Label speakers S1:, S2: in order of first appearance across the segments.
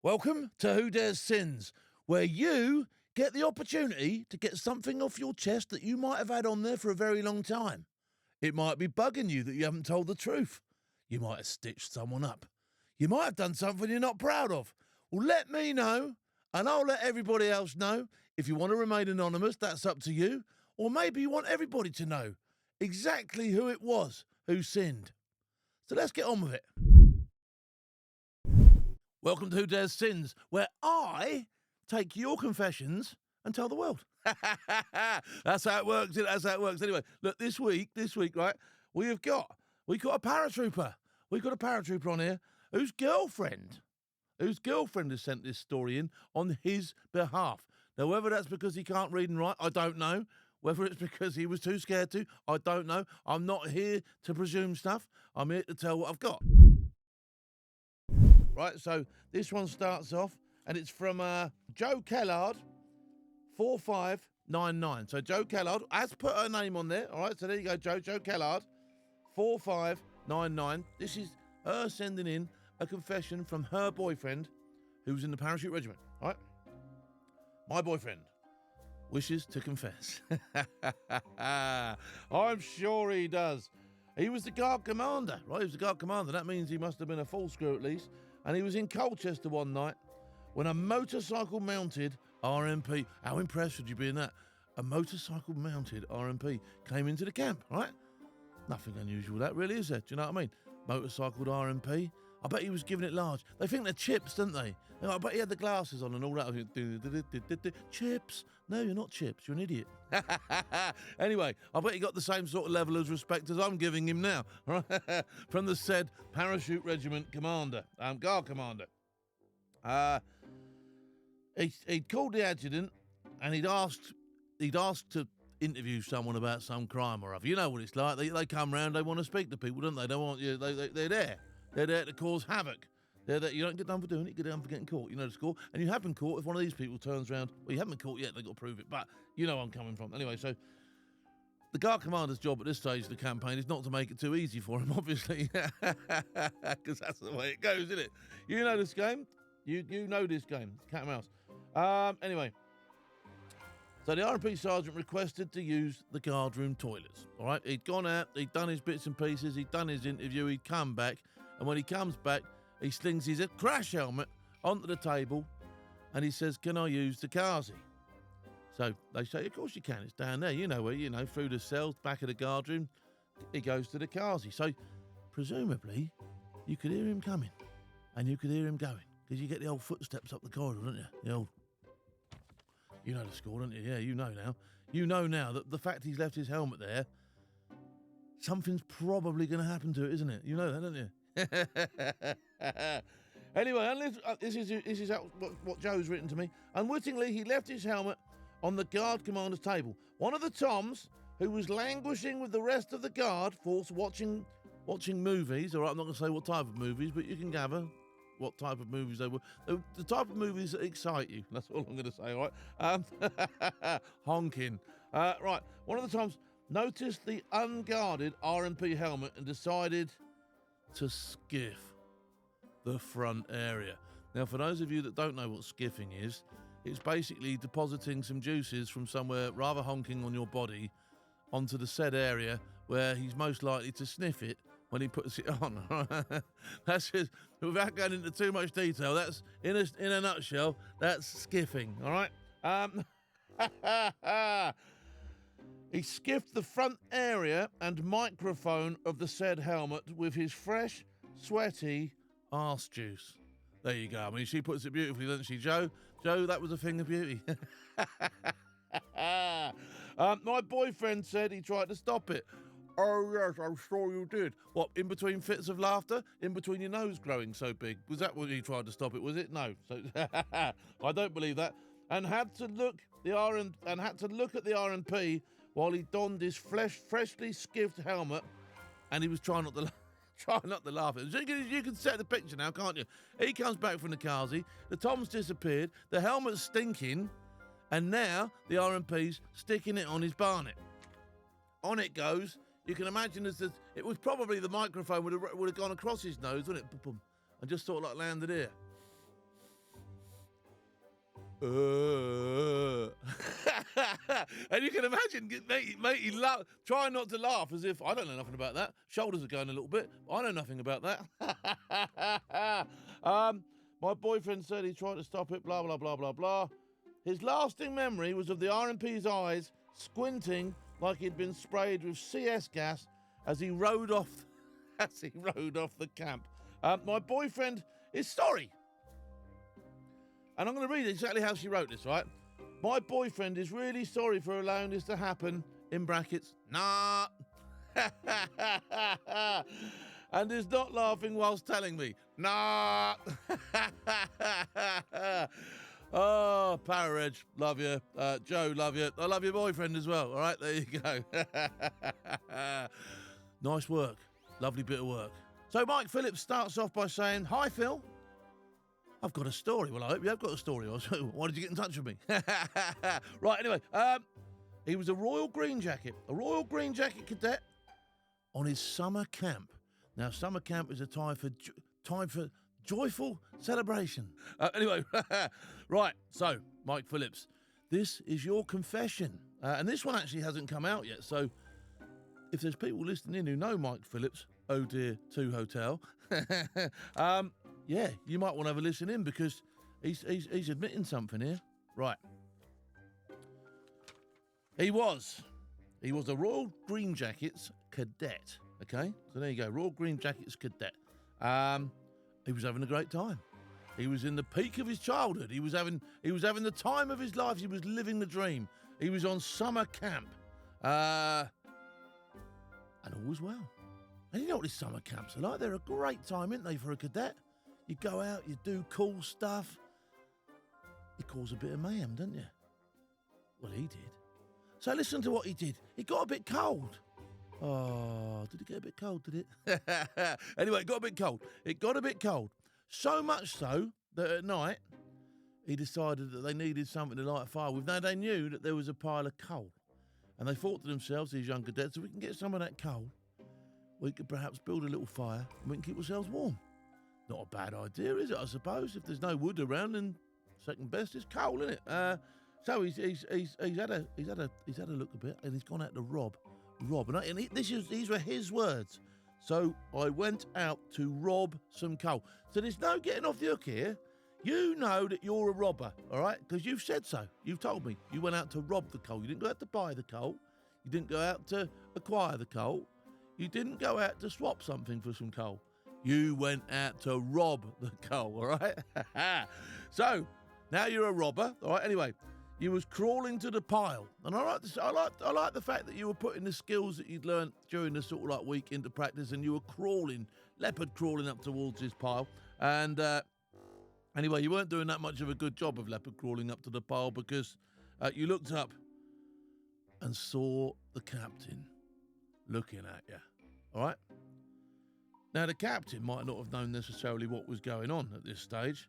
S1: Welcome to Who Dares Sins, where you get the opportunity to get something off your chest that you might have had on there for a very long time. It might be bugging you that you haven't told the truth. You might have stitched someone up. You might have done something you're not proud of. Well, let me know, and I'll let everybody else know. If you want to remain anonymous, that's up to you. Or maybe you want everybody to know exactly who it was who sinned. So let's get on with it. Welcome to Who Dares Sins, where I take your confessions and tell the world. That's how it works. That's how it works. Anyway, look, this week, right, we got a paratrooper. We've got a paratrooper on here whose girlfriend has sent this story in on his behalf. Now, whether that's because he can't read and write, I don't know. Whether it's because he was too scared to, I don't know. I'm not here to presume stuff. I'm here to tell what I've got. Right, so this one starts off, and it's from Joe Kellard, 4599. So Joe Kellard has put her name on there. All right, so there you go, Joe Kellard, 4599. This is her sending in a confession from her boyfriend, who's in the parachute regiment. All right, my boyfriend wishes to confess. I'm sure he does. He was the guard commander, right? He was the guard commander. That means he must have been a full screw at least. And he was in Colchester one night when a motorcycle-mounted RMP, how impressed would you be in that? A motorcycle-mounted RMP came into the camp, right? Nothing unusual with that really, is there? Do you know what I mean? Motorcycled RMP. I bet he was giving it large. They think they're chips, don't they? I bet he had the glasses on and all that. Chips? No, you're not chips. You're an idiot. Anyway, I bet he got the same sort of level of respect as I'm giving him now, right? From the said parachute regiment commander, guard commander. He'd called the adjutant and he'd asked to interview someone about some crime or other. You know what it's like. They come round, they want to speak to people, don't they? They want you. They're there. They're there to cause havoc. You don't get done for doing it, you get done for getting caught. You know the score. And you have been caught if one of these people turns around. Well, you haven't been caught yet, they've got to prove it. But you know where I'm coming from. Anyway, so the guard commander's job at this stage of the campaign is not to make it too easy for him, obviously. Because that's the way it goes, isn't it? You know this game. You know this game. It's cat and mouse. Anyway. So the RP sergeant requested to use the guard room toilets. All right, he'd gone out, he'd done his bits and pieces, he'd done his interview, he'd come back, and when he comes back, he slings his crash helmet onto the table, and he says, "Can I use the Kazi?" So they say, "Of course you can. It's down there. You know where. You know, through the cells, back of the guard room." He goes to the Kazi. So presumably, you could hear him coming, and you could hear him going, because you get the old footsteps up the corridor, don't you? The old. You know the score, don't you? Yeah, you know now. You know now that the fact he's left his helmet there, something's probably going to happen to it, isn't it? You know that, don't you? Anyway, this is what Joe's written to me. Unwittingly, he left his helmet on the guard commander's table. One of the Toms, who was languishing with the rest of the guard force watching movies, all right, I'm not going to say what type of movies, but you can gather what type of movies they were. The type of movies that excite you. That's all I'm going to say, all right? Honking. Right, one of the Toms noticed the unguarded RMP helmet and decided to skiff the front area. Now, for those of you that don't know what skiffing is, it's basically depositing some juices from somewhere rather honking on your body onto the said area where he's most likely to sniff it when he puts it on. That's just, without going into too much detail, that's in a nutshell, that's skiffing, all right? He skiffed the front area and microphone of the said helmet with his fresh, sweaty arse juice. There you go. I mean, she puts it beautifully, doesn't she, Joe? Joe, that was a thing of beauty. My boyfriend said he tried to stop it. Oh, yes, I'm sure you did. What, in between fits of laughter? In between your nose growing so big? Was that what he tried to stop it, was it? No. So I don't believe that. And had to look at the RMP while he donned his freshly skiffed helmet, and he was trying not to laugh at it. You can set the picture now, can't you? He comes back from the Kazi, the Tom's disappeared, the helmet's stinking, and now the RMP's sticking it on his barnet. On it goes. You can imagine it was probably the microphone would have gone across his nose, wouldn't it? And just sort of like landed here. And you can imagine matey trying not to laugh as if, I don't know nothing about that. Shoulders are going a little bit. I know nothing about that. My boyfriend said he tried to stop it, blah, blah, blah, blah, blah. His lasting memory was of the RMP's eyes squinting like he'd been sprayed with CS gas as he rode off the camp. My boyfriend is sorry. And I'm going to read exactly how she wrote this, right? My boyfriend is really sorry for allowing this to happen, in brackets, nah. And is not laughing whilst telling me, nah. Oh, Parareg, love you. Joe, love you. I love your boyfriend as well. All right, there you go. Nice work. Lovely bit of work. So Mike Phillips starts off by saying, hi, Phil. I've got a story. Well, I hope you have got a story. Why did you get in touch with me? Right, anyway. He was a Royal Green Jacket cadet on his summer camp. Now, summer camp is a time for joyful celebration. Anyway, right, so, Mike Phillips, this is your confession. And this one actually hasn't come out yet, so if there's people listening in who know Mike Phillips, oh dear, 2 Hotel, yeah, you might want to have a listen in because he's admitting something here. Right. He was a Royal Green Jackets cadet, okay? So there you go, Royal Green Jackets cadet. He was having a great time. He was in the peak of his childhood. He was having the time of his life. He was living the dream. He was on summer camp. And all was well. And you know what these summer camps are like? They're a great time, aren't they, for a cadet? You go out, you do cool stuff. You cause a bit of mayhem, don't you? Well, he did. So listen to what he did. It got a bit cold. Oh, did it get a bit cold, did it? Anyway, it got a bit cold. It got a bit cold. So much so that at night, he decided that they needed something to light a fire with. Now, they knew that there was a pile of coal. And they thought to themselves, these young cadets, if we can get some of that coal, we could perhaps build a little fire and we can keep ourselves warm. Not a bad idea, is it, I suppose? If there's no wood around, then second best is coal, isn't it? So he's had a look a bit, and he's gone out to rob. And these were his words. So I went out to rob some coal. So there's no getting off the hook here. You know that you're a robber, all right? Because you've said so. You've told me. You went out to rob the coal. You didn't go out to buy the coal. You didn't go out to acquire the coal. You didn't go out to swap something for some coal. You went out to rob the coal, all right? So now you're a robber, all right? Anyway, you was crawling to the pile. And I like the fact that you were putting the skills that you'd learned during the sort of like week into practice, and you were leopard crawling up towards this pile. And anyway, you weren't doing that much of a good job of leopard crawling up to the pile because you looked up and saw the captain looking at you. All right? Now, the captain might not have known necessarily what was going on at this stage,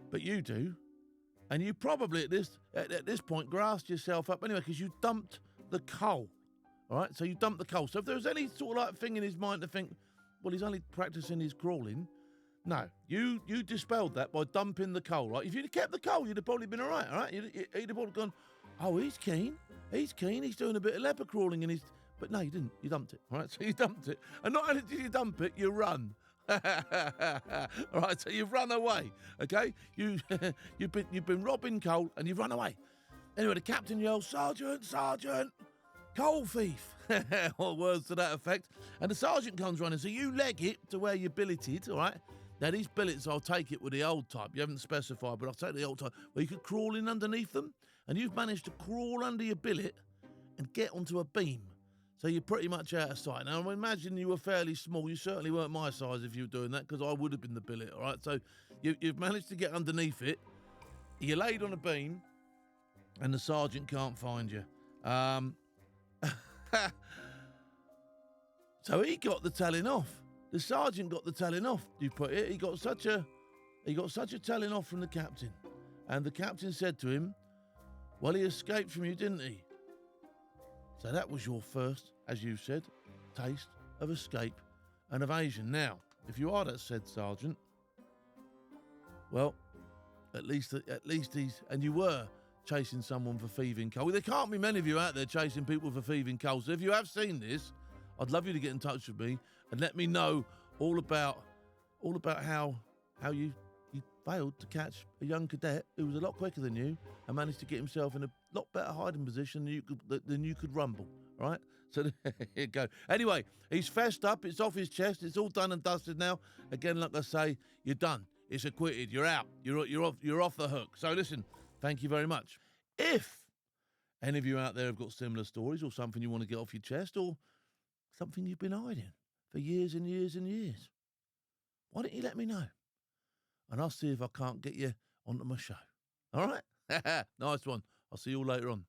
S1: but you do. And you probably at this point grassed yourself up anyway because you dumped the coal. All right? So you dumped the coal. So if there was any sort of like thing in his mind to think, well, he's only practicing his crawling, no, you dispelled that by dumping the coal, right? If you'd have kept the coal, you'd have probably been all right? He'd have probably gone, oh, he's keen, he's doing a bit of leopard crawling, but no, you didn't, you dumped it, all right? So you dumped it, and not only did you dump it, you run. All right, so you've run away, okay? You've been robbing coal, and you've run away. Anyway, the captain yells, Sergeant, coal thief, or words to that effect, and the sergeant comes running, so you leg it to where you're billeted, all right? Now, these billets, I'll take it with the old type. You haven't specified, but I'll take the old type, where you could crawl in underneath them, and you've managed to crawl under your billet and get onto a beam. So you're pretty much out of sight. Now, I imagine you were fairly small. You certainly weren't my size if you were doing that, because I would have been the billet, all right? So you've managed to get underneath it. You're laid on a beam, and the sergeant can't find you. So he got the telling off. The sergeant got the telling off, you put it. He got such a telling off from the captain. And the captain said to him, well, he escaped from you, didn't he? So that was your first, as you said, taste of escape and evasion. Now, if you are that said sergeant, well, At least he's, and you were chasing someone for thieving coal. There can't be many of you out there chasing people for thieving coal. So if you have seen this, I'd love you to get in touch with me and let me know all about how you failed to catch a young cadet who was a lot quicker than you and managed to get himself in a lot better hiding position than you could rumble. Right? So there you go. Anyway, he's fessed up. It's off his chest. It's all done and dusted now. Again, like I say, you're done. It's acquitted. You're out. You're off the hook. So listen, thank you very much. If any of you out there have got similar stories or something you want to get off your chest or something you've been hiding for years and years and years, why don't you let me know? And I'll see if I can't get you onto my show. All right? Nice one. I'll see you all later on.